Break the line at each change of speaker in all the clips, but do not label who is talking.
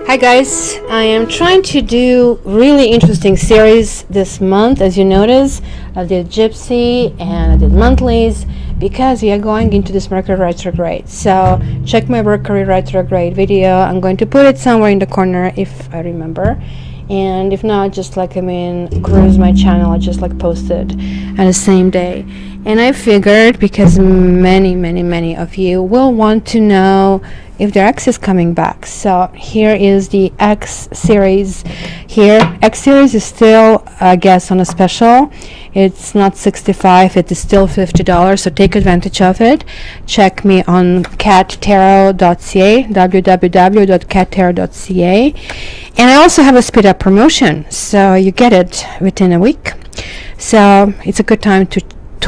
Hi guys, I am trying to do really interesting series this month. As you notice, I did Gypsy and I did monthlies because we are going into this Mercury Retrograde. So check my Mercury Retrograde video. I'm going to put it somewhere in the corner if I remember, and if not, just cruise my channel. I just post it on the same day. And I figured, because many of you will want to know if their X is coming back. So here is the X series here. X series is still, I guess, on a special. It's not $65, it is still $50, so take advantage of it. Check me on cattarot.ca, www.cattarot.ca. And I also have a speed up promotion, so you get it within a week. So it's a good time to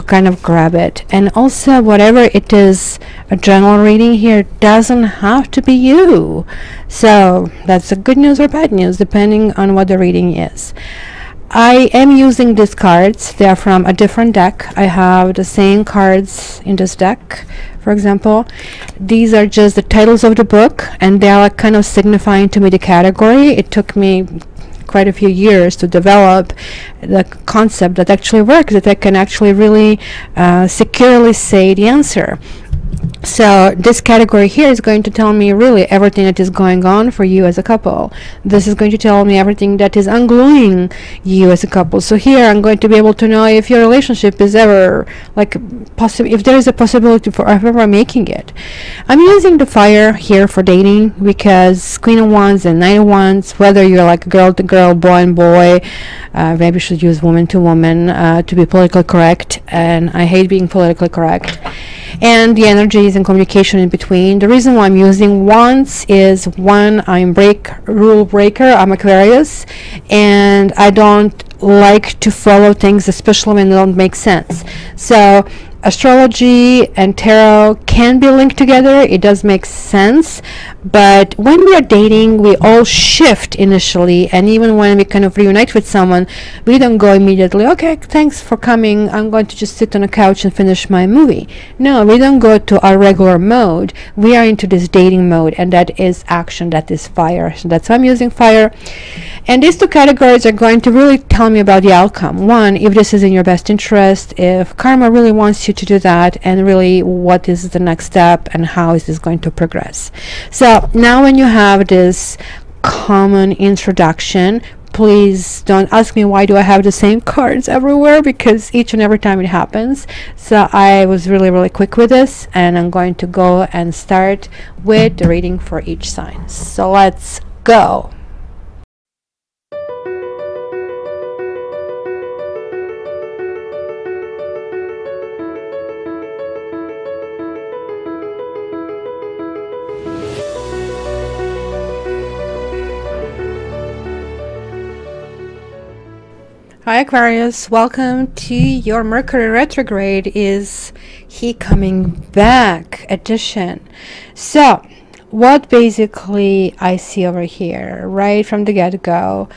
kind of grab it. And also, whatever it is, a general reading here doesn't have to be you. So that's a good news or bad news depending on what the reading is. I am using these cards. They are from a different deck. I have the same cards in this deck. For example, these are just the titles of the book, and they are kind of signifying to me the category. It took me quite a few years to develop the concept that actually works, that I can actually really securely say the answer. So this category here is going to tell me really everything that is going on for you as a couple. This is going to tell me everything that is ungluing you as a couple. So here I'm going to be able to know if your relationship is ever if there is a possibility for ever making it. I'm using the fire here for dating because Queen of Wands and Knight of Wands, whether you're like girl to girl, boy and boy, maybe you should use woman to woman to be politically correct, and I hate being politically correct. And the energies and communication in between. The reason why I'm using wands is, one, I'm rule breaker. I'm Aquarius, and I don't like to follow things, especially when they don't make sense. So astrology and tarot can be linked together. It does make sense, but when we are dating, we all shift initially, and even when we kind of reunite with someone, we don't go immediately, okay, thanks for coming, I'm going to just sit on a couch and finish my movie. No, we don't go to our regular mode. We are into this dating mode, and that is action, that is fire. So that's why I'm using fire. And these two categories are going to really tell me about the outcome. One, if this is in your best interest, if karma really wants you to do that, and really what is the next step and how is this going to progress. So now when you have this common introduction, please don't ask me why do I have the same cards everywhere, because each and every time it happens. So I was really quick with this, and I'm going to go and start with the reading for each sign. So let's go. Hi Aquarius, welcome to your Mercury Retrograde Is He Coming Back edition. So what basically I see over here right from the get-go,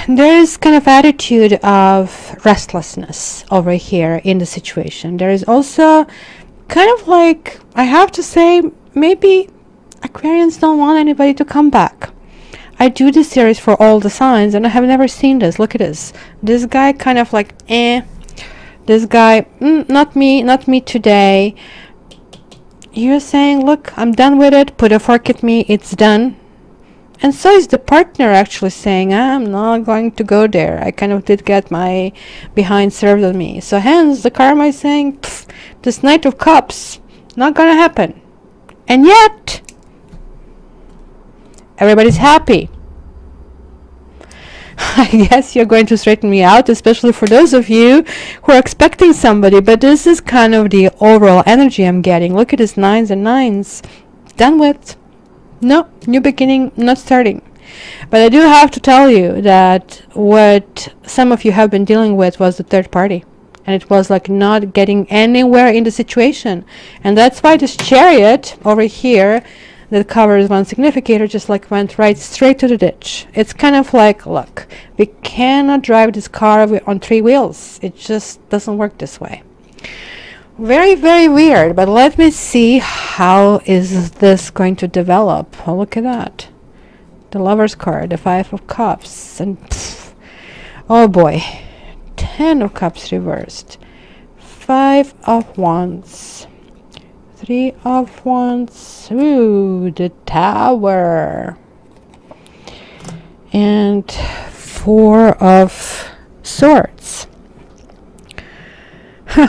there is kind of attitude of restlessness over here in the situation. There is also kind of like, I have to say, maybe Aquarians don't want anybody to come back. I do this series for all the signs, and I have never seen this. Look at this. This guy kind of like, this guy, not me today. You're saying, look, I'm done with it. Put a fork at me. It's done. And so is the partner actually saying, I'm not going to go there. I kind of did get my behind served on me. So hence, the karma is saying, this Knight of Cups, not gonna happen. And yet, everybody's happy. I guess you're going to straighten me out, especially for those of you who are expecting somebody, but this is kind of the overall energy I'm getting. Look at this, nines and nines. Done with. No, new beginning, not starting. But I do have to tell you that what some of you have been dealing with was the third party. And it was like not getting anywhere in the situation. And that's why this Chariot over here that covers one significator just like went right straight to the ditch. It's kind of like, look, we cannot drive this car on 3 wheels. It just doesn't work this way. Very, very weird, but let me see how is this going to develop. Oh, look at that. the Lover's card, the Five of Cups, and oh boy, Ten of Cups reversed, Five of Wands, Three of Wands, ooh, the Tower, and Four of Swords.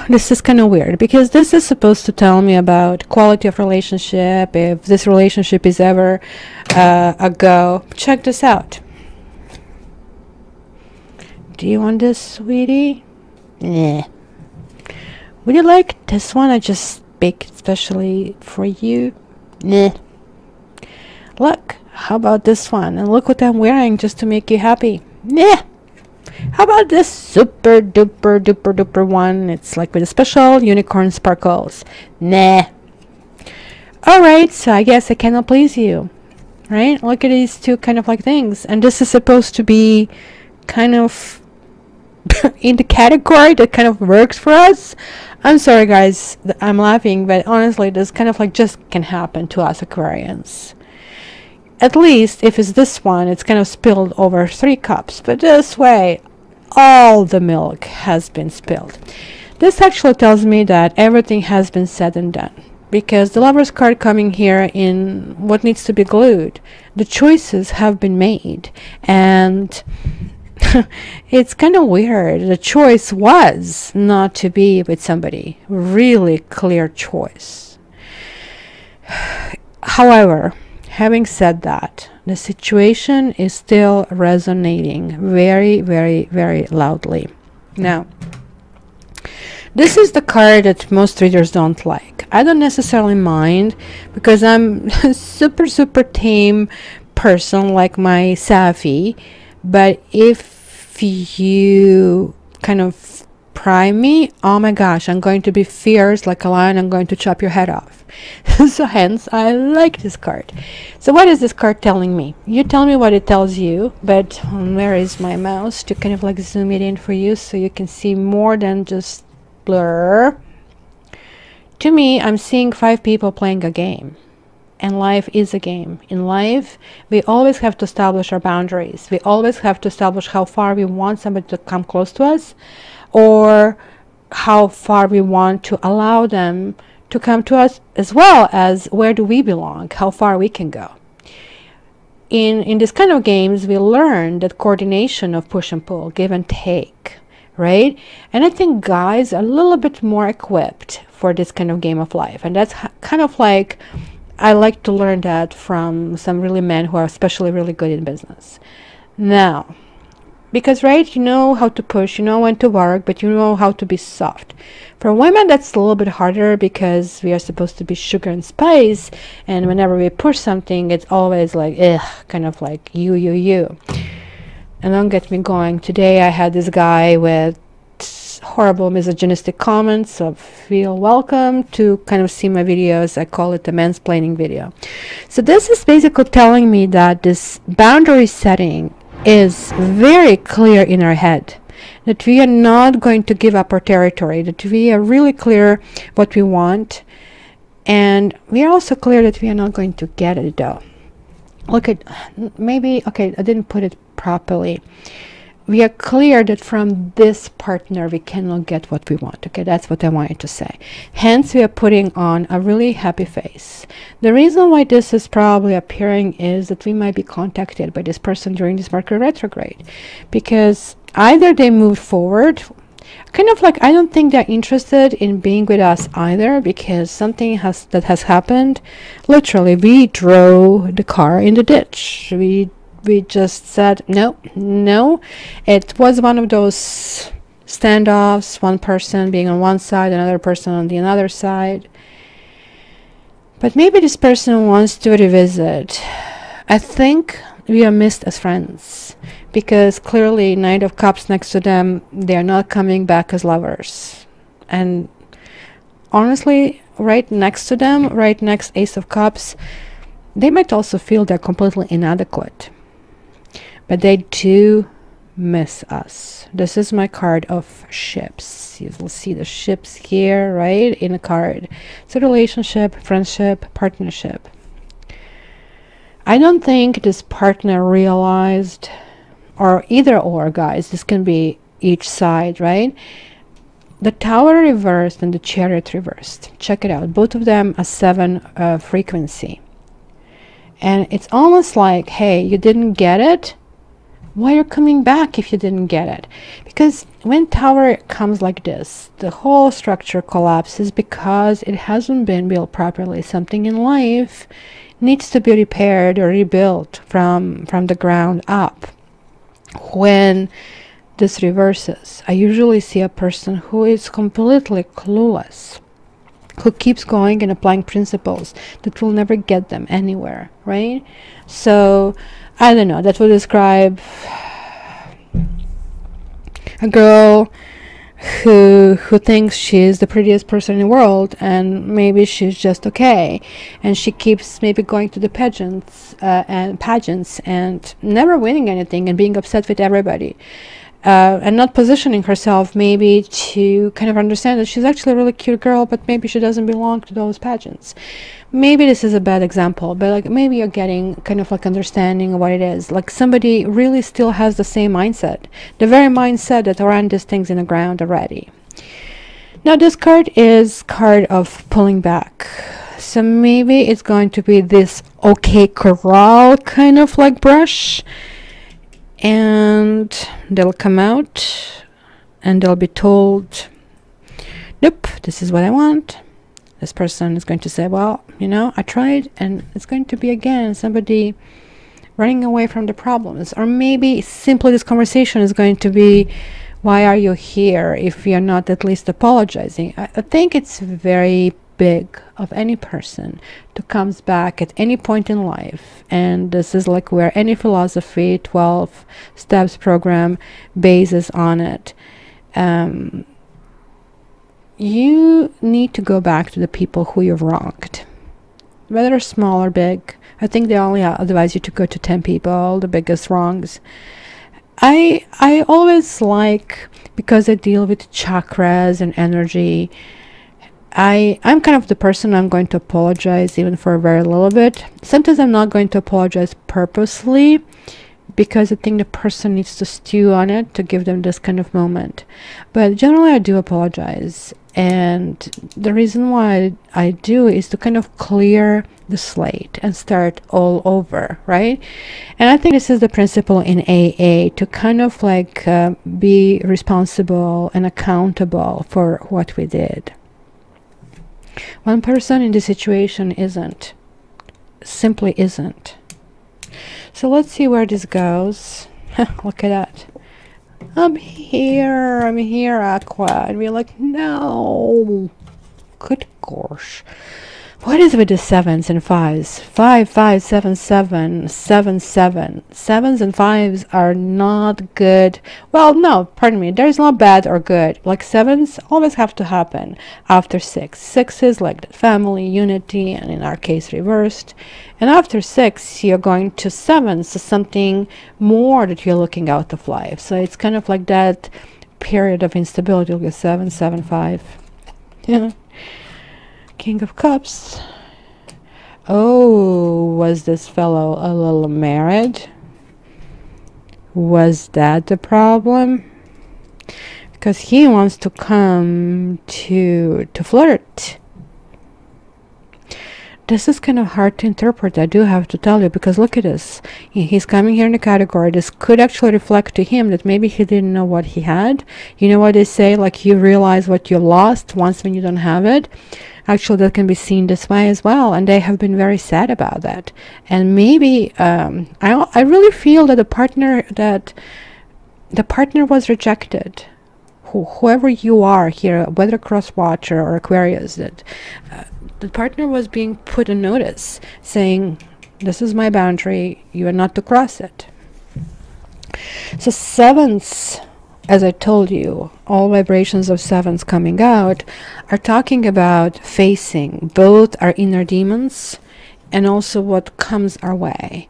This is kind of weird, because this is supposed to tell me about quality of relationship, if this relationship is ever a go. Check this out. Do you want this, sweetie? Nah. Would you like this one I just baked especially for you? Nah. Look, how about this one? And look what I'm wearing just to make you happy. Nah. How about this super duper duper duper one? It's like with a special unicorn sparkles. Nah. Alright, so I guess I cannot please you. Right? Look at these two kind of like things. And this is supposed to be kind of in the category that kind of works for us. I'm sorry guys, I'm laughing, but honestly this kind of like just can happen to us Aquarians. At least if it's this one, it's kind of spilled over 3 cups, but this way all the milk has been spilled. This actually tells me that everything has been said and done, because the Lover's card coming here in what needs to be glued. The choices have been made, and it's kind of weird. The choice was not to be with somebody. Really clear choice. However, having said that, the situation is still resonating very, very, very loudly. Now, this is the card that most readers don't like. I don't necessarily mind, because I'm a super, super tame person like my Safi. But if you kind of pry me, oh my gosh, I'm going to be fierce like a lion. I'm going to chop your head off. So hence I like this card. So what is this card telling me? You tell me what it tells you, but where is my mouse to kind of like zoom it in for you so you can see more than just blur. To me, I'm seeing 5 people playing a game, and life is a game. In life, we always have to establish our boundaries. We always have to establish how far we want somebody to come close to us, or how far we want to allow them to come to us, as well as where do we belong, how far we can go. In this kind of games, we learn that coordination of push and pull, give and take, right? And I think guys are a little bit more equipped for this kind of game of life. And that's kind of like, I like to learn that from some really men who are especially really good in business. Now, because right, you know how to push, you know when to work, but you know how to be soft. For women, that's a little bit harder, because we are supposed to be sugar and spice, and whenever we push something, it's always like, ugh, kind of like you. And don't get me going. Today I had this guy with horrible misogynistic comments, so feel welcome to kind of see my videos. I call it the mansplaining video. So this is basically telling me that this boundary setting is very clear in our head, that we are not going to give up our territory, that we are really clear what we want, and we are also clear that we are not going to get it though. Look at, maybe, okay, I didn't put it properly. We are clear that from this partner we cannot get what we want. Okay, that's what I wanted to say. Hence, we are putting on a really happy face. The reason why this is probably appearing is that we might be contacted by this person during this Mercury retrograde, because either they moved forward, kind of like, I don't think they're interested in being with us either, because something that has happened. Literally, we drove the car in the ditch. We just said no. It was one of those standoffs, one person being on one side, another person on the other side. But maybe this person wants to revisit. I think we are missed as friends, because clearly Knight of Cups next to them, they are not coming back as lovers. And honestly, right next to them, right next Ace of Cups, they might also feel they're completely inadequate. But they do miss us. This is my card of ships. You will see the ships here, right, in a card. It's a relationship, friendship, partnership. I don't think this partner realized, or either or, guys, this can be each side, right? The Tower reversed and the Chariot reversed. Check it out. Both of them are 7 frequency. And it's almost like, hey, you didn't get it? Why are you coming back if you didn't get it? Because when Tower comes like this, the whole structure collapses because it hasn't been built properly. Something in life needs to be repaired or rebuilt from the ground up. When this reverses, I usually see a person who is completely clueless, who keeps going and applying principles that will never get them anywhere, right? So I don't know, that would describe a girl who thinks she's the prettiest person in the world, and maybe she's just okay, and she keeps maybe going to the pageants and never winning anything and being upset with everybody, and not positioning herself maybe to kind of understand that she's actually a really cute girl, but maybe she doesn't belong to those pageants. Maybe this is a bad example, but like maybe you're getting kind of like understanding what it is. Like somebody really still has the same mindset, the very mindset that ran these things in the ground already. Now this card is card of pulling back. So maybe it's going to be this okay corral kind of like brush, and they'll come out and they'll be told, nope, this is what I want. This person is going to say, well, you know, I tried, and it's going to be again somebody running away from the problems. Or maybe simply this conversation is going to be, why are you here if you're not at least apologizing? I think it's very big of any person to comes back at any point in life, and this is like where any philosophy 12 steps program bases on it. You need to go back to the people who you've wronged, whether small or big. I think they only advise you to go to 10 people, the biggest wrongs. I always like, because I deal with chakras and energy, I'm kind of the person, I'm going to apologize even for a very little bit. Sometimes I'm not going to apologize purposely, because I think the person needs to stew on it to give them this kind of moment. But generally I do apologize, and the reason why I do is to kind of clear the slate and start all over, right? And I think this is the principle in AA, to kind of like be responsible and accountable for what we did. One person in this situation isn't, simply isn't. So let's see where this goes. Look at that. I'm here, Aqua. And we're like, no. Good gosh. What is with the 7s and 5s? 5, 5, 7, 7, 7, 7. 7s and 5s are not good. Well, no, pardon me. There's not bad or good. Like 7s always have to happen after 6. 6 is like the family, unity, and in our case reversed. And after 6, you're going to 7, so something more that you're looking out of life. So it's kind of like that period of instability. Look at 7, 7, 5. Yeah. King of Cups. Oh, was this fellow a little married? Was that the problem? Because he wants to come to flirt. This is kind of hard to interpret, I do have to tell you, because look at this. He's coming here in the category. This could actually reflect to him that maybe he didn't know what he had. You know what they say, like you realize what you lost once when you don't have it. Actually, that can be seen this way as well, and they have been very sad about that. And maybe I really feel that the partner was rejected. Whoever you are here, whether cross watcher or Aquarius, that the partner was being put on notice, saying, this is my boundary, you are not to cross it. So 7s, as I told you, all vibrations of 7s coming out are talking about facing both our inner demons and also what comes our way.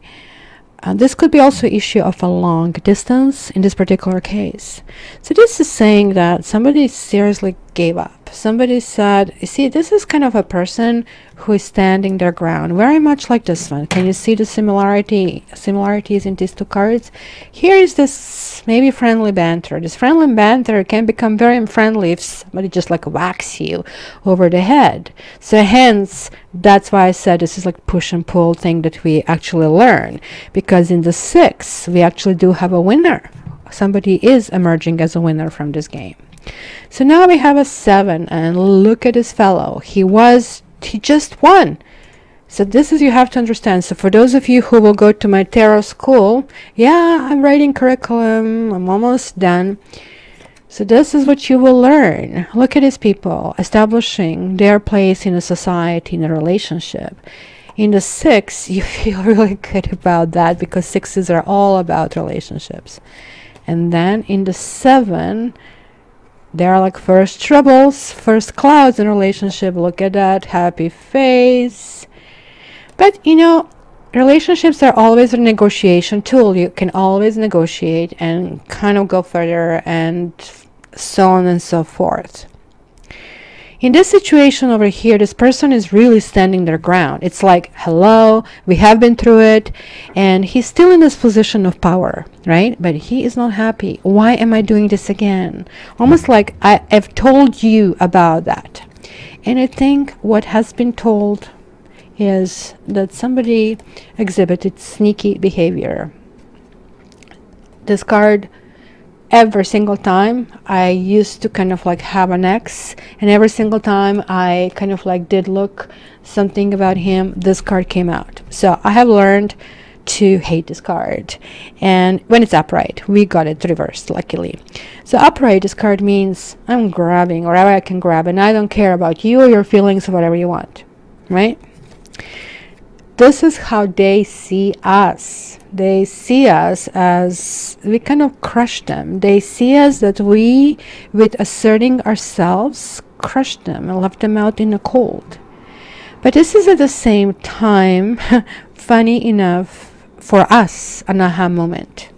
This could be also issue of a long distance in this particular case. So this is saying that somebody seriously gave up. somebody said, you see, this is kind of a person who is standing their ground, very much like this one. Can you see the similarities in these two cards? Here is this maybe friendly banter. This friendly banter can become very unfriendly if somebody just like whacks you over the head. So hence, that's why I said this is like push and pull thing that we actually learn, because in the 6 we actually do have a winner. Somebody is emerging as a winner from this game. So now we have a 7, and look at this fellow. He just won. So this is, you have to understand. So for those of you who will go to my tarot school, yeah, I'm writing curriculum, I'm almost done. So this is what you will learn. Look at these people establishing their place in a society, in a relationship. In the 6, you feel really good about that, because 6s are all about relationships. And then in the 7, there are like first troubles, first clouds in a relationship. Look at that happy face. But you know, relationships are always a negotiation tool. You can always negotiate and kind of go further, and so on and so forth. In this situation over here, this person is really standing their ground. It's like, hello, we have been through it, and he's still in this position of power, right? But he is not happy. Why am I doing this again? Almost like I've told you about that. And I think what has been told is that somebody exhibited sneaky behavior. This card, every single time I used to kind of like have an ex, and every single time I kind of like did look something about him, this card came out. So I have learned to hate this card. And when it's upright, we got it reversed, luckily. So upright, this card means I'm grabbing wherever I can grab, and I don't care about you or your feelings or whatever you want, right? This is how they see us. They see us as we kind of crush them. They see us that we, with asserting ourselves, crush them and left them out in the cold. But this is at the same time, funny enough, for us, an aha moment.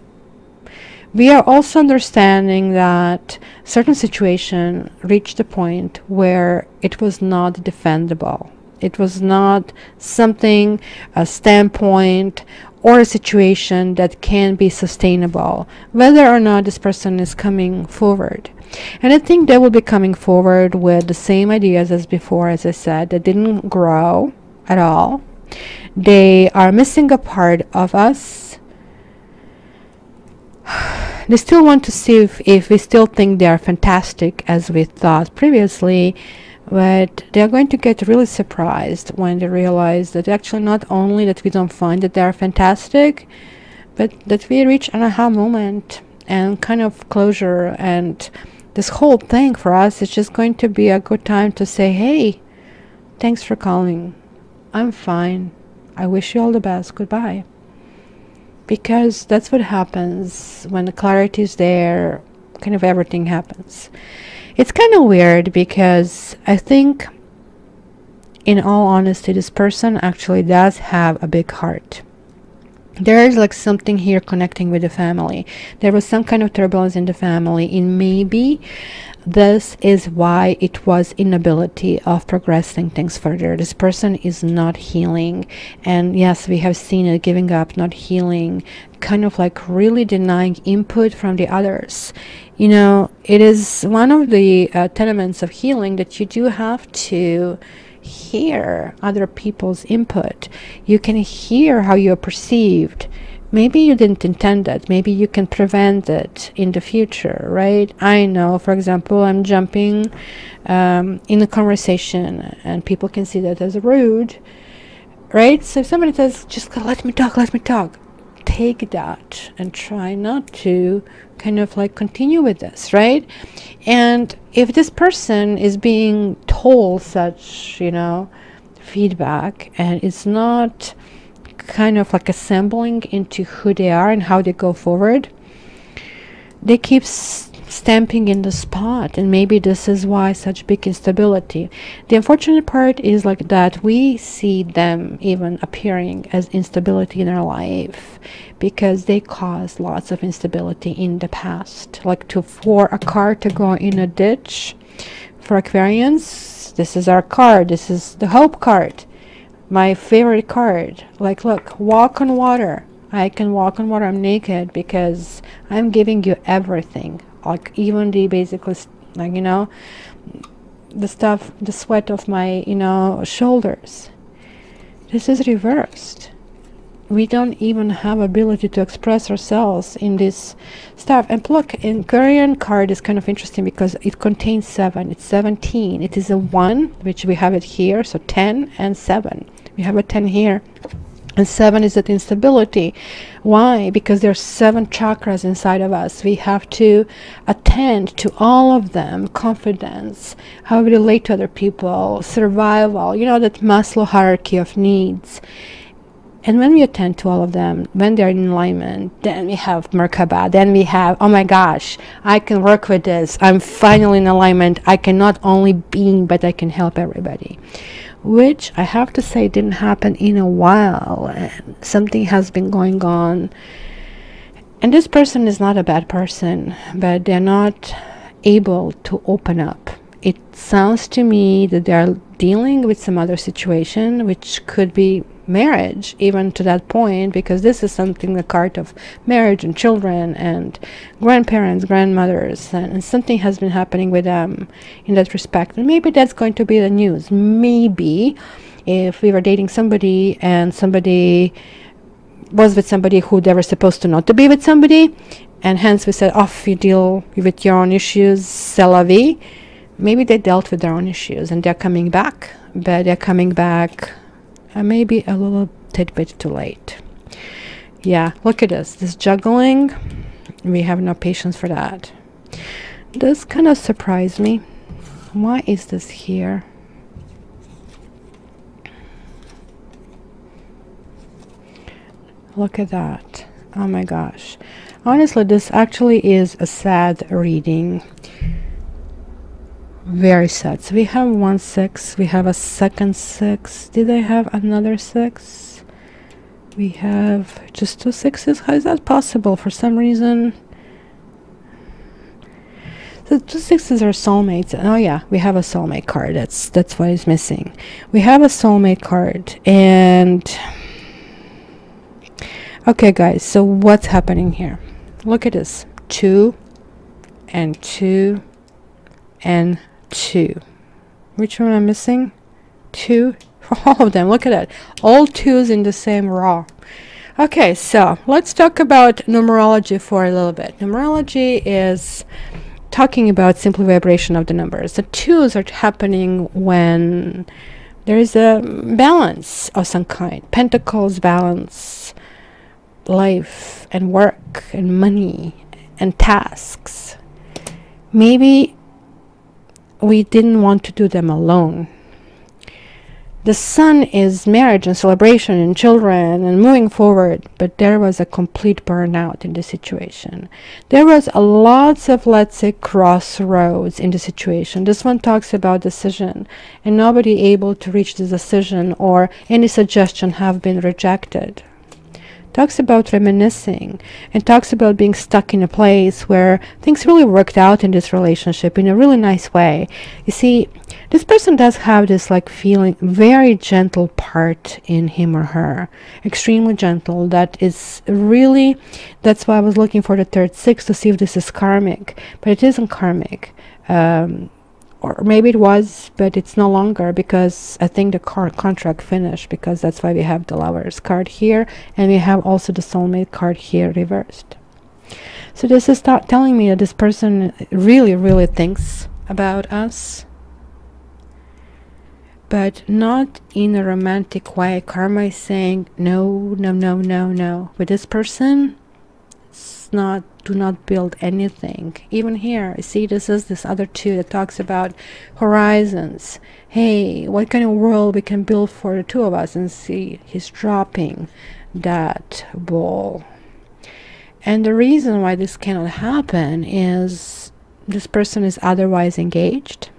We are also understanding that certain situation reached a point where it was not defendable. It was not something, a standpoint, or a situation that can be sustainable, whether or not this person is coming forward. And I think they will be coming forward with the same ideas as before, as I said, that didn't grow at all. They are missing a part of us. They still want to see if we still think they are fantastic as we thought previously. But they're going to get really surprised when they realize that actually not only that we don't find that they are fantastic, but that we reach an aha moment and kind of closure. And this whole thing for us is just going to be a good time to say, hey, thanks for calling. I'm fine. I wish you all the best. Goodbye. Because that's what happens when the clarity is there, kind of everything happens. It's kind of weird because I think, in all honesty, this person actually does have a big heart. There is like something here connecting with the family. There was some kind of turbulence in the family, and maybe this is why it was inability of progressing things further. This person is not healing, and yes, we have seen it, giving up, not healing, kind of like really denying input from the others. You know, it is one of the tenements of healing that you do have to hear other people's input. You can hear how you're perceived. Maybe you didn't intend it. Maybe you can prevent it in the future, right? I know, for example, I'm jumping in a conversation, and people can see that as rude, right? So if somebody says, just let me talk, take that and try not to kind of like continue with this, right? And if this person is being told such, you know, feedback, and it's not kind of like assembling into who they are and how they go forward, they keep stamping in the spot, and maybe this is why such big instability. The unfortunate part is like that we see them even appearing as instability in our life because they caused lots of instability in the past, like for a car to go in a ditch, for Aquarians, this is our card. This is the Hope card. My favorite card. Like, look, walk on water. I can walk on water. I'm naked because I'm giving you everything. Like, even the basically, like, you know, the stuff, the sweat of my, you know, shoulders. This is reversed. We don't even have ability to express ourselves in this stuff. And look, in Aquarian card is kind of interesting because it contains 7. It's 17. It is a 1, which we have it here. So 10 and 7. We have a 10 here. And 7 is that instability. Why? Because there's 7 chakras inside of us. We have to attend to all of them. Confidence, how we relate to other people, survival, you know, that Maslow hierarchy of needs. And when we attend to all of them, when they're in alignment, then we have Merkaba. Then we have, oh my gosh, I can work with this. I'm finally in alignment. I can not only be, but I can help everybody. Which I have to say didn't happen in a while. And something has been going on. And this person is not a bad person, but they're not able to open up. It sounds to me that they're dealing with some other situation, which could be marriage, even to that point, because this is something, the card of marriage and children and grandparents, grandmothers, and something has been happening with them in that respect. And maybe that's going to be the news. Maybe if we were dating somebody and somebody was with somebody who they were supposed to not to be with somebody, and hence we said, off, you deal with your own issues, c'est la vie. Maybe they dealt with their own issues and they're coming back, but they're coming back maybe a little tidbit too late. Yeah, look at this juggling. We have no patience for that. This kind of surprised me. Why is this here? Look at that. Oh my gosh. Honestly, this actually is a sad reading. Very sad. So we have 1 6. We have a second 6. Did I have another 6? We have just 2 6s. How is that possible? For some reason. So 2 6s are soulmates. Oh yeah, we have a soulmate card. That's what is missing. We have a soulmate card. And okay, guys. So what's happening here? Look at this. 2 and 2 and 2. Which one am I missing? 2. All of them. Look at that. All 2s in the same row. Okay, so let's talk about numerology for a little bit. Numerology is talking about simple vibration of the numbers. The 2s are happening when there is a balance of some kind. Pentacles balance life and work and money and tasks. Maybe we didn't want to do them alone. The sun is marriage and celebration and children and moving forward, but there was a complete burnout in the situation. There was a lots of, let's say, crossroads in the situation. This one talks about decision and nobody able to reach the decision, or any suggestion have been rejected. Talks about reminiscing and talks about being stuck in a place where things really worked out in this relationship in a really nice way. You see, this person does have this like feeling, very gentle part in him or her, extremely gentle. That is really, that's why I was looking for the third 6 to see if this is karmic, but it isn't karmic. Or maybe it was, but it's no longer, because I think the contract finished, because that's why we have the Lovers card here, and we have also the Soulmate card here reversed. So this is telling me that this person really, really thinks about us, but not in a romantic way. Karma is saying, no, no, no, no, no. With this person, it's not, do not build anything. Even here, you see, this is this other 2 that talks about horizons. Hey, what kind of world we can build for the 2 of us? And see, he's dropping that ball. And the reason why this cannot happen is this person is otherwise engaged.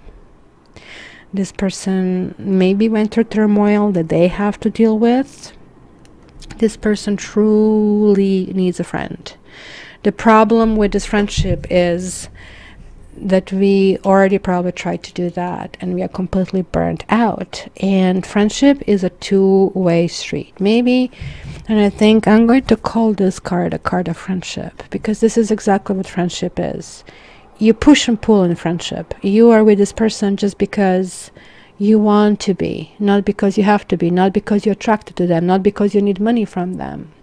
This person maybe went through turmoil that they have to deal with. This person truly needs a friend. The problem with this friendship is that we already probably tried to do that and we are completely burnt out. And friendship is a two-way street, maybe. And I think I'm going to call this card a card of friendship, because this is exactly what friendship is. You push and pull in friendship. You are with this person just because you want to be, not because you have to be, not because you're attracted to them, not because you need money from them.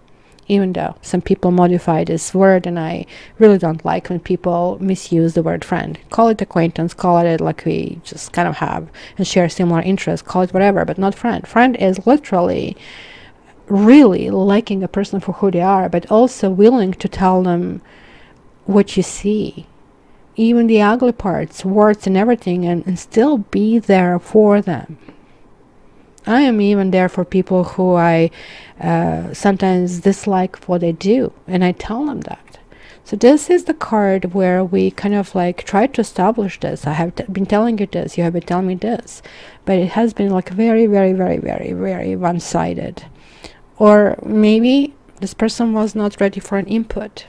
Even though some people modify this word, and I really don't like when people misuse the word friend. Call it acquaintance, call it like we just kind of have and share similar interests, call it whatever, but not friend. Friend is literally really liking a person for who they are, but also willing to tell them what you see, even the ugly parts, warts and everything, and still be there for them. I am even there for people who I sometimes dislike what they do, and I tell them that. So this is the card where we kind of like try to establish this. I have been telling you this, you have been telling me this, but it has been like very, very, very, very, very one-sided. Or maybe this person was not ready for an input.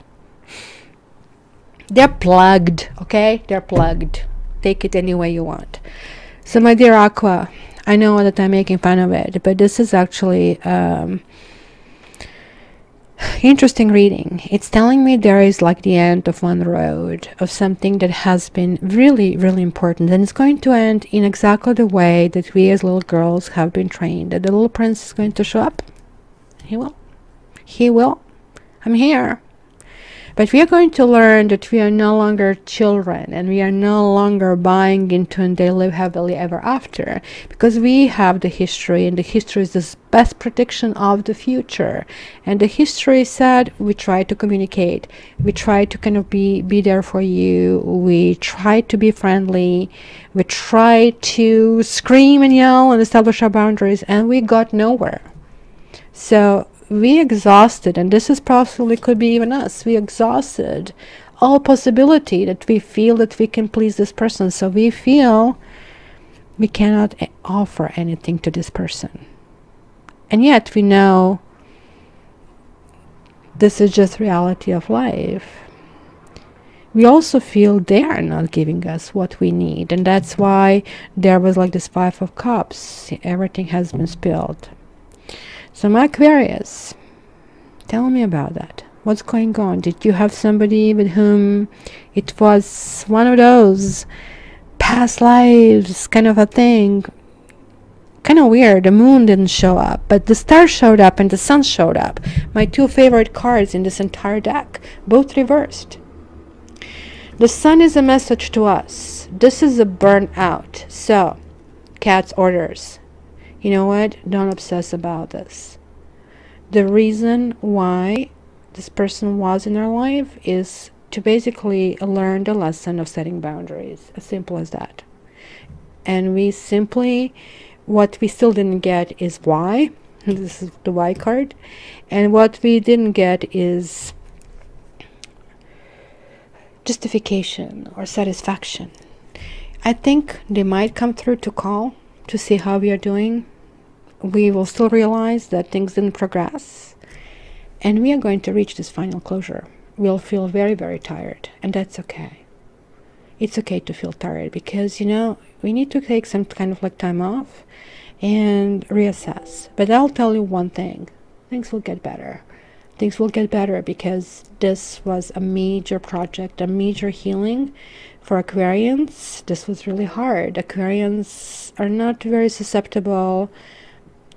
They're plugged, okay? They're plugged. Take it any way you want. So my dear Aqua, I know that I'm making fun of it, but this is actually interesting reading. It's telling me there is like the end of one road of something that has been really, really important, and it's going to end in exactly the way that we as little girls have been trained. That the little prince is going to show up. He will. He will. I'm here. But we are going to learn that we are no longer children, and we are no longer buying into and they live happily ever after, because we have the history, and the history is the best prediction of the future. And the history said we try to communicate, we try to kind of be there for you, we try to be friendly, we try to scream and yell and establish our boundaries, and we got nowhere. So we exhausted, and this is possibly could be even us, we exhausted all possibility that we feel that we can please this person. So we feel we cannot offer anything to this person, and yet we know this is just reality of life. We also feel they are not giving us what we need, and that's why there was like this 5 of Cups. Everything has been spilled. So my Aquarius, tell me about that. What's going on? Did you have somebody with whom it was one of those past lives kind of a thing? Kind of weird. The moon didn't show up, but the stars showed up and the sun showed up. My 2 favorite cards in this entire deck, both reversed. The sun is a message to us. This is a burnout. So, cat's orders. You know what? Don't obsess about this. The reason why this person was in our life is to basically learn the lesson of setting boundaries. As simple as that. And we simply, what we still didn't get is why. This is the why card. And what we didn't get is justification or satisfaction. I think they might come through to call to see how we are doing. We will still realize that things didn't progress, and we are going to reach this final closure. We'll feel very, very tired, and that's okay. It's okay to feel tired, because you know we need to take some kind of like time off and reassess. But I'll tell you one thing, things will get better. Things will get better, because this was a major project, a major healing for Aquarians. This was really hard. Aquarians are not very susceptible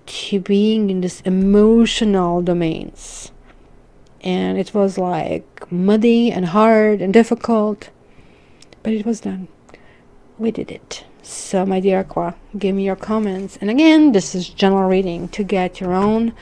to being in this emotional domains, and it was like muddy and hard and difficult, but it was done. We did it. So my dear Aqua, give me your comments. And again, this is general reading. To get your own,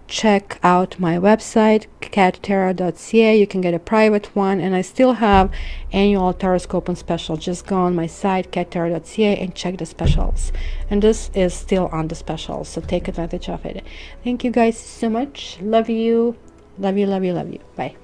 check out my website, cattarot.ca. You can get a private one, and I still have annual Taroscope on special. Just go on my site, cattarot.ca, and check the specials. And this is still on the specials, so take advantage of it. Thank you guys so much. Love you. Love you, love you, love you. Bye.